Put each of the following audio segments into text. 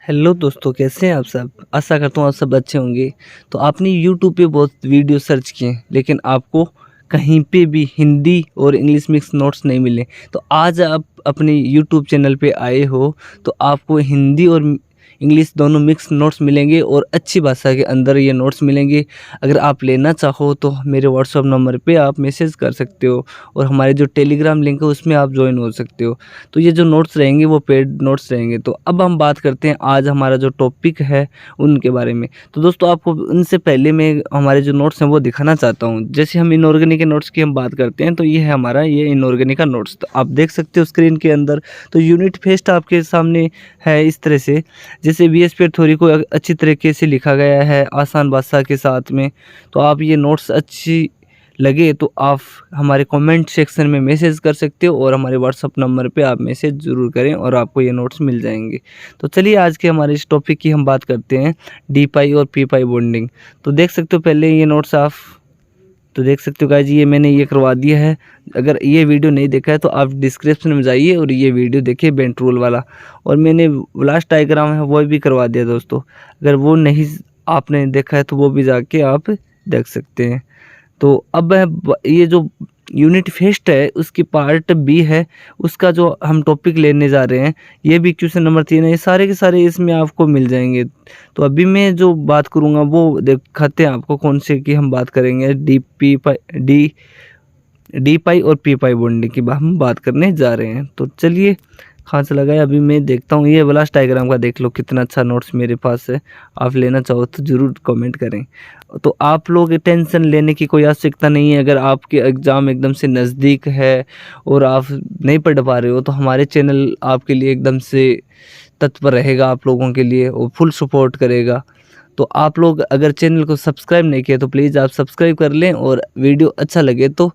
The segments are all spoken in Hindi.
हेलो दोस्तों, कैसे हैं आप सब। आशा करता हूँ आप सब अच्छे होंगे। तो आपने यूट्यूब पे बहुत वीडियो सर्च किए लेकिन आपको कहीं पे भी हिंदी और इंग्लिश मिक्स नोट्स नहीं मिले। तो आज आप अपने यूट्यूब चैनल पे आए हो तो आपको हिंदी और इंग्लिश दोनों मिक्स नोट्स मिलेंगे और अच्छी भाषा के अंदर ये नोट्स मिलेंगे। अगर आप लेना चाहो तो मेरे व्हाट्सअप नंबर पे आप मैसेज कर सकते हो और हमारे जो टेलीग्राम लिंक है उसमें आप ज्वाइन हो सकते हो। तो ये जो नोट्स रहेंगे वो पेड नोट्स रहेंगे। तो अब हम बात करते हैं आज हमारा जो टॉपिक है उनके बारे में। तो दोस्तों आपको उनसे पहले मैं हमारे जो नोट्स हैं वो दिखाना चाहता हूँ। जैसे हम इनऑर्गेनिक के नोट्स की हम बात करते हैं तो ये है हमारा ये इनऑर्गेनिक का नोट्स। तो आप देख सकते हो स्क्रीन के अंदर। तो यूनिट फेस्ट आपके सामने है इस तरह से, जैसे बीएसपी थ्योरी को अच्छी तरीके से लिखा गया है आसान भाषा के साथ में। तो आप ये नोट्स अच्छी लगे तो आप हमारे कमेंट सेक्शन में मैसेज कर सकते हो और हमारे व्हाट्सअप नंबर पे आप मैसेज ज़रूर करें और आपको ये नोट्स मिल जाएंगे। तो चलिए आज के हमारे इस टॉपिक की हम बात करते हैं, डी पाई और पी पाई बॉन्डिंग। तो देख सकते हो पहले ये नोट्स आप तो देख सकते हो गाइस, ये मैंने ये करवा दिया है। अगर ये वीडियो नहीं देखा है तो आप डिस्क्रिप्शन में जाइए और ये वीडियो देखिए बेंट रूल वाला। और मैंने लास्ट डायग्राम है वो भी करवा दिया दोस्तों। अगर वो नहीं आपने देखा है तो वो भी जाके आप देख सकते हैं। तो अब ये जो यूनिट फेस्ट है उसकी पार्ट बी है, उसका जो हम टॉपिक लेने जा रहे हैं ये भी क्वेश्चन नंबर 3 है। ये सारे के सारे इसमें आपको मिल जाएंगे। तो अभी मैं जो बात करूँगा वो दिखाते हैं आपको कौन से की हम बात करेंगे। डी पाई और पी पाई बॉन्डिंग की हम बात करने जा रहे हैं। तो चलिए कहाँ से लगाए, अभी मैं देखता हूँ। ये ब्लास्ट डायग्राम का देख लो कितना अच्छा नोट्स मेरे पास है। आप लेना चाहो तो ज़रूर कमेंट करें। तो आप लोग टेंशन लेने की कोई आवश्यकता नहीं है। अगर आपके एग्ज़ाम एकदम से नज़दीक है और आप नहीं पढ़ पा रहे हो तो हमारे चैनल आपके लिए एकदम से तत्पर रहेगा, आप लोगों के लिए और फुल सपोर्ट करेगा। तो आप लोग अगर चैनल को सब्सक्राइब नहीं किया तो प्लीज़ आप सब्सक्राइब कर लें और वीडियो अच्छा लगे तो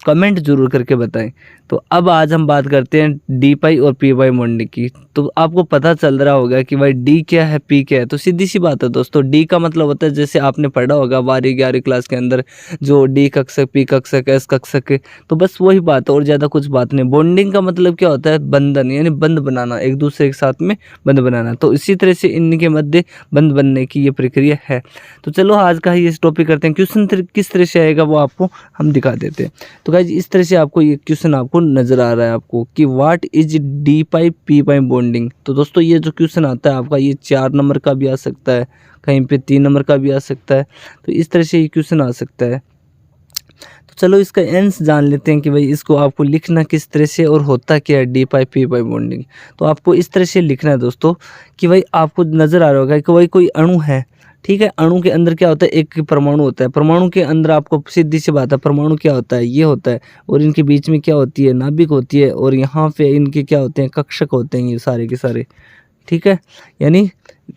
कमेंट जरूर करके बताएं। तो अब आज हम बात करते हैं डी पाई और पी पाई बॉन्डिंग की। तो आपको पता चल रहा होगा कि भाई डी क्या है पी क्या है। तो सीधी सी बात है दोस्तों, डी का मतलब होता है जैसे आपने पढ़ा होगा 12वीं 11वीं क्लास के अंदर जो डी कक्षक पी कक्षक एस कक्षक, तो बस वही बात है और ज़्यादा कुछ बात नहीं। बॉन्डिंग का मतलब क्या होता है, बंधन, यानी बंध बनाना, एक दूसरे के साथ में बंध बनाना। तो इसी तरह से इनके मध्य बंध बनने की ये प्रक्रिया है। तो चलो आज का ही इस टॉपिक करते हैं। क्वेश्चन किस तरह से आएगा वो आपको हम दिखा देते हैं। तो गाइज इस तरह से आपको ये क्वेश्चन आपको नजर आ रहा है आपको कि what is D pi P pi bonding. तो दोस्तों ये जो क्वेश्चन आता है आपका ये 4 नंबर का भी आ सकता है, कहीं पे 3 नंबर का भी आ सकता है। तो इस तरह से ये क्वेश्चन आ सकता है। तो चलो इसका आंसर जान लेते हैं कि भाई इसको आपको लिखना किस तरह से और होता क्या है डी पाई पी पाई बॉन्डिंग। तो आपको इस तरह से लिखना है दोस्तों कि भाई आपको नजर आ रहा होगा कि भाई कोई अणु है, ठीक है। अणु के अंदर क्या होता है, एक परमाणु होता है। परमाणु के अंदर आपको सीधी सी बात है परमाणु क्या होता है, ये होता है। और इनके बीच में क्या होती है, नाभिक होती है। और यहाँ पे इनके क्या होते हैं, कक्षक होते हैं ये सारे के सारे, ठीक है। यानी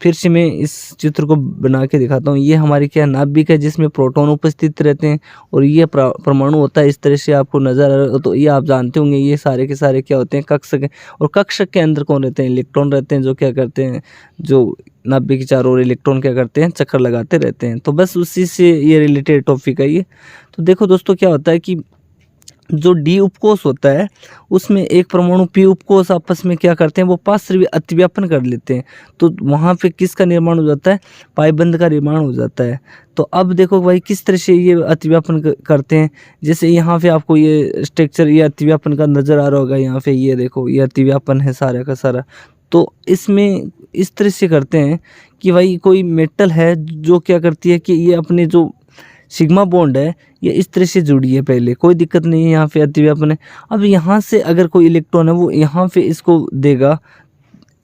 फिर से मैं इस चित्र को बना के दिखाता हूँ। ये हमारी क्या नाभिक है जिसमें प्रोटॉन उपस्थित रहते हैं और ये परमाणु होता है। इस तरह से आपको नजर आ रहा है। तो ये आप जानते होंगे ये सारे के सारे क्या होते हैं, कक्षक हैं। और कक्षक के अंदर कौन रहते हैं, इलेक्ट्रॉन रहते हैं, जो क्या करते हैं, जो नाभिक के चारों ओर इलेक्ट्रॉन क्या करते हैं, चक्कर लगाते रहते हैं। तो बस उसी से ये रिलेटेड टॉपिक है ये। तो देखो दोस्तों क्या होता है कि जो डी उपकोष होता है उसमें एक परमाणु पी उपकोष आपस में क्या करते हैं, वो पार्श्व अतिव्यापन कर लेते हैं। तो वहाँ पे किसका निर्माण हो जाता है, पाइबंध का निर्माण हो जाता है। तो अब देखो भाई किस तरह से ये अतिव्यापन करते हैं। जैसे यहाँ पे आपको ये स्ट्रक्चर ये अतिव्यापन का नज़र आ रहा होगा। यहाँ पे ये देखो ये अतिव्यापन है सारा का सारा। तो इसमें इस तरह से करते हैं कि भाई कोई मेटल है जो क्या करती है कि ये अपने जो सिग्मा बॉन्ड है ये इस तरह से जुड़ी है, पहले कोई दिक्कत नहीं है, यहाँ पे अतिव्यापन है। अब यहाँ से अगर कोई इलेक्ट्रॉन है वो यहाँ पे इसको देगा,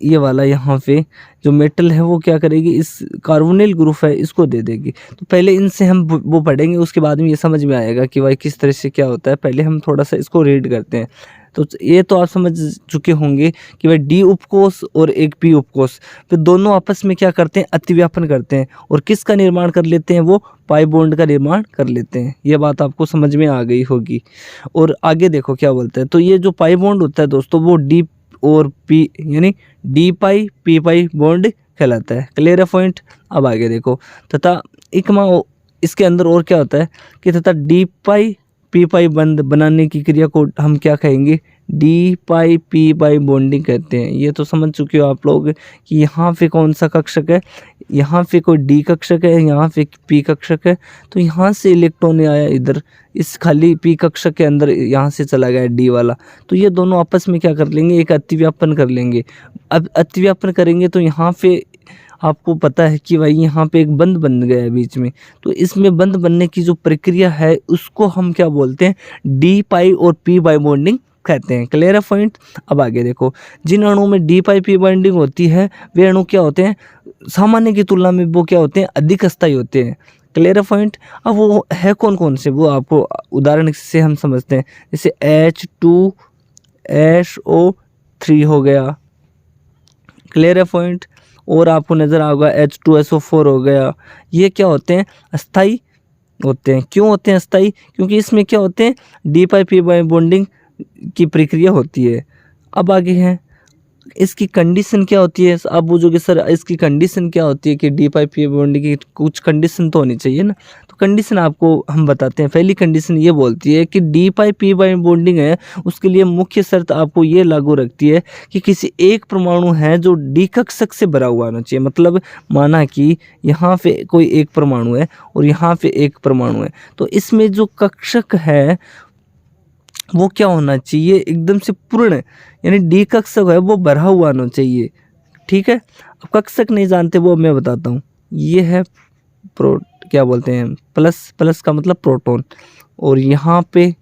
ये वाला यहाँ पे जो मेटल है वो क्या करेगी, इस कार्बोनिल ग्रुप है इसको दे देगी। तो पहले इनसे हम वो पढ़ेंगे, उसके बाद में ये समझ में आएगा कि भाई किस तरह से क्या होता है। पहले हम थोड़ा सा इसको रीड करते हैं। तो ये तो आप समझ चुके होंगे कि भाई डी उपकोष और एक पी उपकोष फिर दोनों आपस में क्या करते हैं, अतिव्यापन करते हैं और किसका निर्माण कर लेते हैं, वो पाई बॉन्ड का निर्माण कर लेते हैं। ये बात आपको समझ में आ गई होगी। और आगे देखो क्या बोलते हैं। तो ये जो पाई बॉन्ड होता है दोस्तों वो डी और पी यानी डी पाई पी पाई बॉन्ड कहलाता है। क्लियर है पॉइंट। अब आगे देखो तथा इकमा इसके अंदर और क्या होता है कि तथा डी पाई पी पाई बंद बनाने की क्रिया को हम क्या कहेंगे, डी पाई पी पाई बॉन्डिंग कहते हैं। ये तो समझ चुके हो आप लोग कि यहाँ पे कौन सा कक्षक है, यहाँ पे कोई डी कक्षक है, यहाँ पे पी कक्षक है। तो यहाँ से इलेक्ट्रॉन आया इधर इस खाली पी कक्षक के अंदर, यहाँ से चला गया डी वाला। तो ये दोनों आपस में क्या कर लेंगे, एक अतिव्यापन कर लेंगे। अब अतिव्यापन करेंगे तो यहाँ पे आपको पता है कि भाई यहाँ पे एक बंध बन गया है बीच में। तो इसमें बंध बनने की जो प्रक्रिया है उसको हम क्या बोलते हैं, डी पाई और पी पाई बॉन्डिंग कहते हैं। क्लियर है पॉइंट। अब आगे देखो, जिन अणुओं में डी पाई पी बॉन्डिंग होती है वे अणु क्या होते हैं, सामान्य की तुलना में वो क्या होते हैं, अधिक अस्थायी होते हैं। क्लियर है पॉइंट। अब वो है कौन कौन से, वो आपको उदाहरण से हम समझते हैं। जैसे H2SO3 हो गया। क्लियर है पॉइंट। और आपको नज़र आएगा H2SO4 हो गया। ये क्या होते हैं, अस्थाई होते हैं। क्यों होते हैं अस्थाई, क्योंकि इसमें क्या होते हैं, डी पाई पी पाई बॉन्डिंग की प्रक्रिया होती है। अब आगे है, इसकी कंडीशन क्या होती है। आप पूछोगे सर इसकी कंडीशन क्या होती है कि डी पाई पी बॉन्डिंग की कुछ कंडीशन तो होनी चाहिए ना। तो कंडीशन आपको हम बताते हैं। पहली कंडीशन ये बोलती है कि डी पाई पी पाई बॉन्डिंग है, उसके लिए मुख्य शर्त आपको ये लागू रखती है कि किसी एक परमाणु है जो डी कक्षक से भरा हुआ होना चाहिए। मतलब माना कि यहाँ पे कोई एक परमाणु है और यहाँ पे एक परमाणु है, तो इसमें जो कक्षक है वो क्या होना चाहिए, एकदम से पूर्ण, यानी डी कक्षक है वो भरा हुआ होना चाहिए। ठीक है। अब कक्षक नहीं जानते वो मैं बताता हूँ। ये है क्या बोलते हैं, प्लस का मतलब प्रोटॉन, और यहाँ पे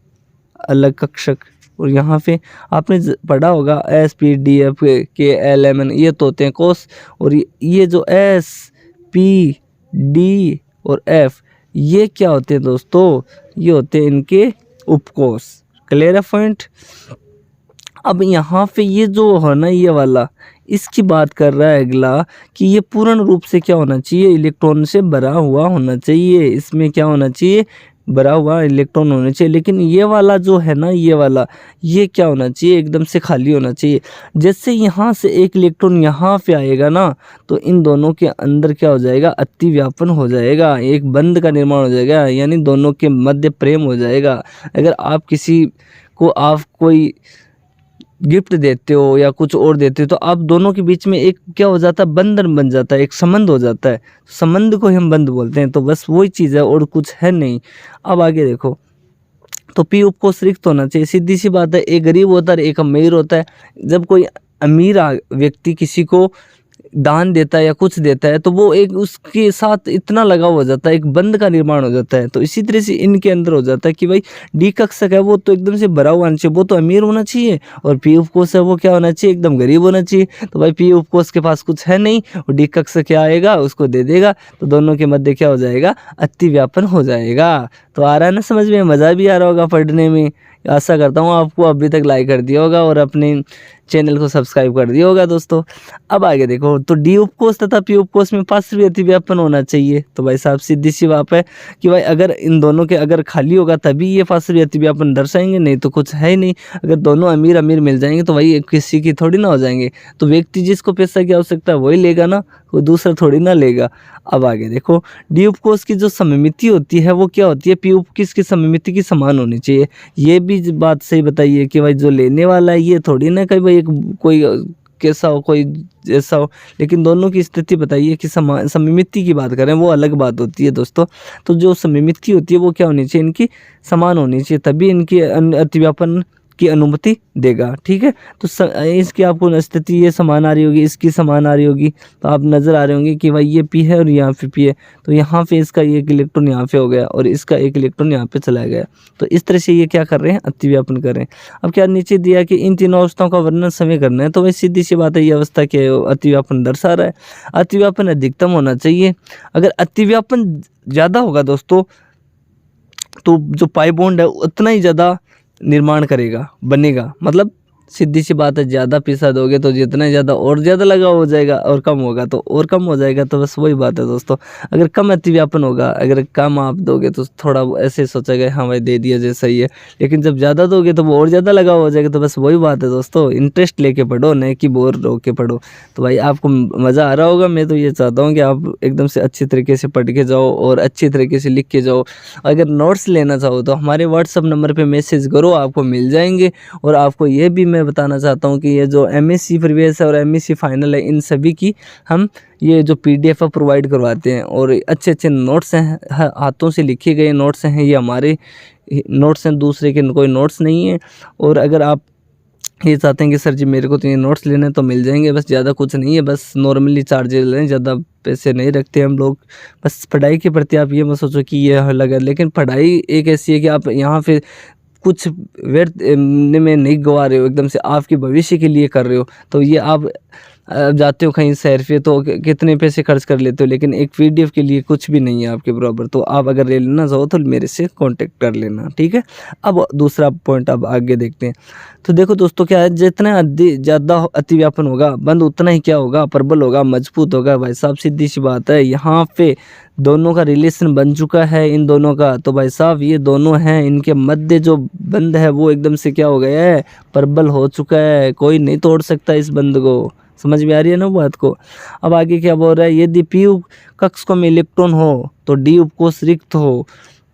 अलग कक्षक, और यहाँ पे आपने पढ़ा होगा SP, DF, K, L, M, N, ये तो होते हैं कोष। और ये जो SP, D और F ये क्या होते हैं दोस्तों, ये होते हैं इनके उपकोष। क्लियर है पॉइंट। अब यहाँ पे ये जो है ना, ये वाला इसकी बात कर रहा है अगला कि ये पूर्ण रूप से क्या होना चाहिए, इलेक्ट्रॉन से भरा हुआ होना चाहिए। इसमें क्या होना चाहिए, भरा हुआ इलेक्ट्रॉन होना चाहिए। लेकिन ये वाला जो है ना, ये वाला ये क्या होना चाहिए, एकदम से खाली होना चाहिए। जैसे यहाँ से एक इलेक्ट्रॉन यहाँ पे आएगा ना, तो इन दोनों के अंदर क्या हो जाएगा, अतिव्यापन हो जाएगा, एक बंध का निर्माण हो जाएगा, यानी दोनों के मध्य प्रेम हो जाएगा। अगर आप किसी को आप कोई गिफ्ट देते हो या कुछ और देते हो तो आप दोनों के बीच में एक क्या हो जाता है, बंधन बन जाता है, एक संबंध हो जाता है। संबंध को हम बंध बोलते हैं। तो बस वही चीज़ है और कुछ है नहीं। अब आगे देखो, तो पी उपकोष रिक्त होना चाहिए। सीधी सी बात है, एक गरीब होता है एक अमीर होता है। जब कोई अमीर व्यक्ति किसी को दान देता है या कुछ देता है तो वो एक उसके साथ इतना लगाव हो जाता है, एक बंध का निर्माण हो जाता है। तो इसी तरह से इनके अंदर हो जाता है कि भाई डी कक्षक है वो तो एकदम से भरा हुआ होना चाहिए, वो तो अमीर होना चाहिए, और पी उपकोष है वो क्या होना चाहिए, एकदम गरीब होना चाहिए। तो भाई पी उपकोष के पास कुछ है नहीं और डी कक्षक क्या आएगा, उसको दे देगा, तो दोनों के मध्य क्या हो जाएगा, अतिव्यापन हो जाएगा। तो आ रहा है ना समझ में, मज़ा भी आ रहा होगा पढ़ने में। आशा करता हूँ आपको अभी तक लाइक कर दिया होगा और अपने चैनल को सब्सक्राइब कर दिया होगा दोस्तों। अब आगे देखो, तो डी उपकोष तथा पी उपकोष में पार्श्वी अतिव्यापन होना चाहिए। तो भाई साहब सीधी सी बात है कि भाई अगर इन दोनों के अगर खाली होगा तभी ये पार्श्वी अतिव्यापन दर्शाएंगे, नहीं तो कुछ है ही नहीं। अगर दोनों अमीर अमीर मिल जाएंगे तो भाई किसी की थोड़ी ना हो जाएंगे। तो व्यक्ति जिसको पैसा की आवश्यकता है वही लेगा ना, वो दूसरा थोड़ी ना लेगा। अब आगे देखो, डी उपकोष की जो सममिति होती है वो क्या होती है, पी उपकोष की सममिति की समान होनी चाहिए। ये भी बात सही बताइए कि भाई जो लेने वाला है ये थोड़ी ना कि भाई कोई कैसा हो कोई जैसा हो, लेकिन दोनों की स्थिति बताइए कि सममिति की बात करें वो अलग बात होती है दोस्तों। तो जो सममिति होती है वो क्या होनी चाहिए, इनकी समान होनी चाहिए, तभी इनकी अतिव्यापन की अनुमति देगा। ठीक है। तो इसकी आपको स्थिति ये समान आ रही होगी, इसकी समान आ रही होगी, तो आप नज़र आ रहे होंगे कि भाई ये पी है और यहाँ पे पी है, तो यहाँ पे इसका एक इलेक्ट्रॉन यहाँ पे हो गया और इसका एक इलेक्ट्रॉन यहाँ पे चला गया। तो इस तरह से ये क्या कर रहे हैं, अतिव्यापन कर रहे हैं। अब क्या नीचे दिया कि इन तीनों अवस्थाओं का वर्णन समय करना है, तो वही सीधी सी बात है, ये अवस्था क्या है, अतिव्यापन दर्शा रहा है। अतिव्यापन अधिकतम होना चाहिए। अगर अतिव्यापन ज़्यादा होगा दोस्तों तो जो पाई बॉन्ड है उतना ही ज़्यादा निर्माण करेगा, बनेगा, मतलब सीधी सी बात है, ज़्यादा पैसा दोगे तो जितना ज़्यादा और ज़्यादा लगा हो जाएगा, और कम होगा तो और कम हो जाएगा। तो बस वही बात है दोस्तों, अगर कम अतिव्यापन होगा, अगर कम आप दोगे तो थोड़ा ऐसे सोचेगा हाँ भाई दे दिया जैसा ही है, लेकिन जब ज़्यादा दोगे तो वो और ज़्यादा लगा हो जाएगा। तो बस वही बात है दोस्तों, इंटरेस्ट लेके पढ़ो, नहीं कि बोर होके पढ़ो। तो भाई आपको मज़ा आ रहा होगा। मैं तो ये चाहता हूँ कि आप एकदम से अच्छी तरीके से पढ़ के जाओ और अच्छी तरीके से लिख के जाओ। अगर नोट्स लेना चाहो तो हमारे व्हाट्सअप नंबर पे मैसेज करो, आपको मिल जाएंगे। और आपको ये भी मैं बताना चाहता हूँ कि ये जो एमएससी प्रीवियस है और एमएससी फाइनल है, इन सभी की हम ये जो पीडीएफ प्रोवाइड करवाते हैं, और अच्छे अच्छे नोट्स हैं, हाथों से लिखे गए नोट्स हैं, ये हमारे नोट्स हैं, दूसरे के कोई नोट्स नहीं है। और अगर आप ये चाहते हैं कि सर जी मेरे को तो ये नोट्स लेने हैं, तो मिल जाएंगे। बस ज़्यादा कुछ नहीं है, बस नॉर्मली चार्जेस लें, ज़्यादा पैसे नहीं रखते हम लोग। बस पढ़ाई के प्रति आप ये मत सोचो कि ये अलग है, लेकिन पढ़ाई एक ऐसी है कि आप यहाँ पे कुछ व्यर्थ में नहीं गवा रहे हो, एकदम से आपके भविष्य के लिए कर रहे हो। तो ये आप जाते हो कहीं सैर पे तो कितने पैसे खर्च कर लेते हो, लेकिन एक पीडीएफ के लिए कुछ भी नहीं है आपके बराबर। तो आप अगर ले लेना चाहो तो मेरे से कांटेक्ट कर लेना, ठीक है। अब दूसरा पॉइंट अब आगे देखते हैं। तो देखो दोस्तों, क्या है, जितना ज़्यादा अतिव्यापन होगा बंद, उतना ही क्या होगा, प्रबल होगा, मजबूत होगा। भाई साहब सीधी सी बात है, यहाँ पे दोनों का रिलेशन बन चुका है, इन दोनों का। तो भाई साहब ये दोनों हैं, इनके मध्य जो बंद है वो एकदम से क्या हो गया है, प्रबल हो चुका है। कोई नहीं तोड़ सकता इस बंद को। समझ में आ रही है ना बात को। अब आगे क्या बोल रहा है, यदि पी कक्षकों में इलेक्ट्रॉन हो तो डी उपकोष रिक्त हो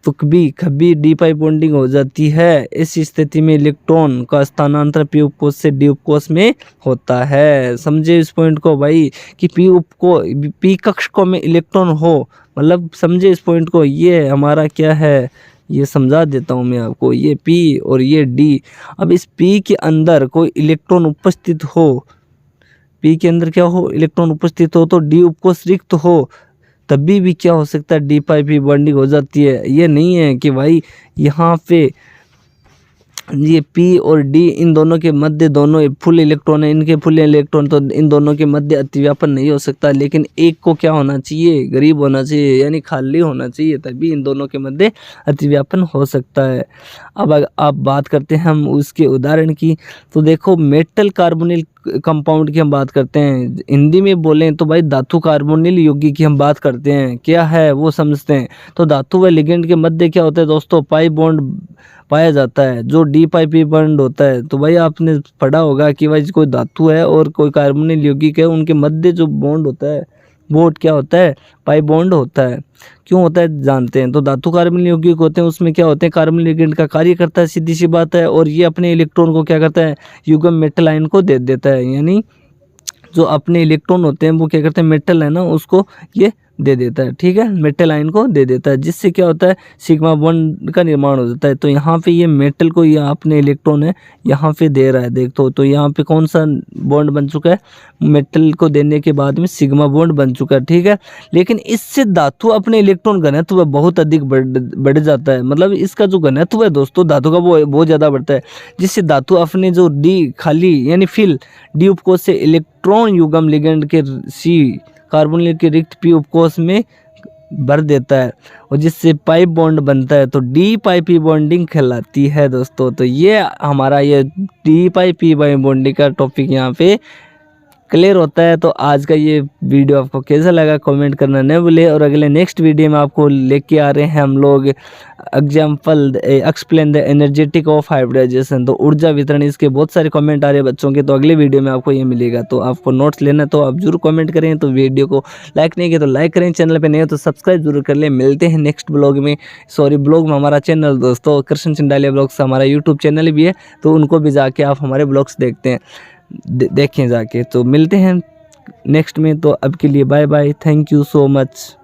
तो कभी डी पाई बॉन्डिंग हो जाती है। इस स्थिति में इलेक्ट्रॉन का स्थानांतरण पी उपकोष से डी उपकोष में होता है। समझे इस पॉइंट को भाई, कि पी कक्षकों में इलेक्ट्रॉन हो, मतलब समझे इस पॉइंट को। ये हमारा क्या है, ये समझा देता हूँ मैं आपको। ये पी और ये डी, अब इस पी के अंदर कोई इलेक्ट्रॉन उपस्थित हो, पी के अंदर क्या हो, इलेक्ट्रॉन उपस्थित हो, तो डी उपकोष रिक्त हो, तभी भी क्या हो सकता है, डी पाई पी बॉन्डिंग हो जाती है। ये नहीं है कि भाई यहाँ पे ये पी और डी, इन दोनों के मध्य दोनों फुल इलेक्ट्रॉन है, इनके फुल इलेक्ट्रॉन, तो इन दोनों के मध्य अतिव्यापन नहीं हो सकता। लेकिन एक को क्या होना चाहिए, गरीब होना चाहिए, यानी खाली होना चाहिए, तभी इन दोनों के मध्य अतिव्यापन हो सकता है। अब आप बात करते हैं हम उसके उदाहरण की। तो देखो, मेटल कार्बोनिल कंपाउंड की हम बात करते हैं, हिंदी में बोलें तो भाई धातु कार्बोनिल यौगिक की हम बात करते हैं। क्या है वो समझते हैं। तो धातु व लिगेंड के मध्य क्या होता है दोस्तों, पाई बॉन्ड पाया जाता है, जो डी पाई पी बॉन्ड होता है। तो भाई आपने पढ़ा होगा कि भाई कोई धातु है और कोई कार्बोनिल यौगिक है, उनके मध्य जो बॉन्ड होता है वो क्या होता है, पाई बॉन्ड होता है। क्यों होता है जानते हैं। तो धातु कार्बोनिल यौगिक होते हैं, उसमें क्या होते हैं, कार्बोनिल लिगेंड का कार्य करता है, सीधी सी बात है। और ये अपने इलेक्ट्रॉन को क्या करता है, युग्म मेटल आयन को दे देता है। यानी जो अपने इलेक्ट्रॉन होते हैं वो क्या करते हैं, मेटल है ना, उसको ये दे देता है, ठीक है, मेटल आयन को दे देता है, जिससे क्या होता है, सिग्मा बॉन्ड का निर्माण हो जाता है। तो यहाँ पे ये मेटल को ये अपने इलेक्ट्रॉन है यहाँ पे दे रहा है, देखो तो यहाँ पे कौन सा बॉन्ड बन चुका है, मेटल को देने के बाद में सिग्मा बॉन्ड बन चुका है, ठीक है। लेकिन इससे धातु अपने इलेक्ट्रॉन घनत्व वह बहुत अधिक बढ़ जाता है, मतलब इसका जो घनत्व है दोस्तों धातु का वो बहुत ज़्यादा बढ़ता है, जिससे धातु अपने जो डी खाली यानी फिल डी उपकोष से इलेक्ट्रॉन युग्म लिगेंड के सी कार्बोनिल के रिक्त पी उपकोष में भर देता है, और जिससे पाई बॉन्ड बनता है। तो डी पाई पी बॉन्डिंग कहलाती है दोस्तों। तो ये हमारा ये डी पाई पी बॉन्डिंग का टॉपिक यहाँ पे क्लियर होता है। तो आज का ये वीडियो आपको कैसा लगा कमेंट करना न भूले। और अगले नेक्स्ट वीडियो में आपको लेके आ रहे हैं हम लोग example explain the energetic of hybridisation. तो ऊर्जा वितरण, इसके बहुत सारे कमेंट आ रहे हैं बच्चों के, तो अगले वीडियो में आपको ये मिलेगा। तो आपको नोट्स लेना तो आप जरूर कमेंट करें। तो वीडियो को लाइक नहीं किया तो लाइक करें, चैनल पर नहीं हो तो सब्सक्राइब जरूर कर लें। मिलते हैं नेक्स्ट ब्लॉग में, ब्लॉग में हमारा चैनल दोस्तों कृष्ण चिंडालिया ब्लॉग्स हमारा यूट्यूब चैनल भी है, तो उनको भी जाके आप हमारे ब्लॉग्स देखते हैं, देखें जाके। तो मिलते हैं नेक्स्ट में। तो अब के लिए bye bye, thank you so much.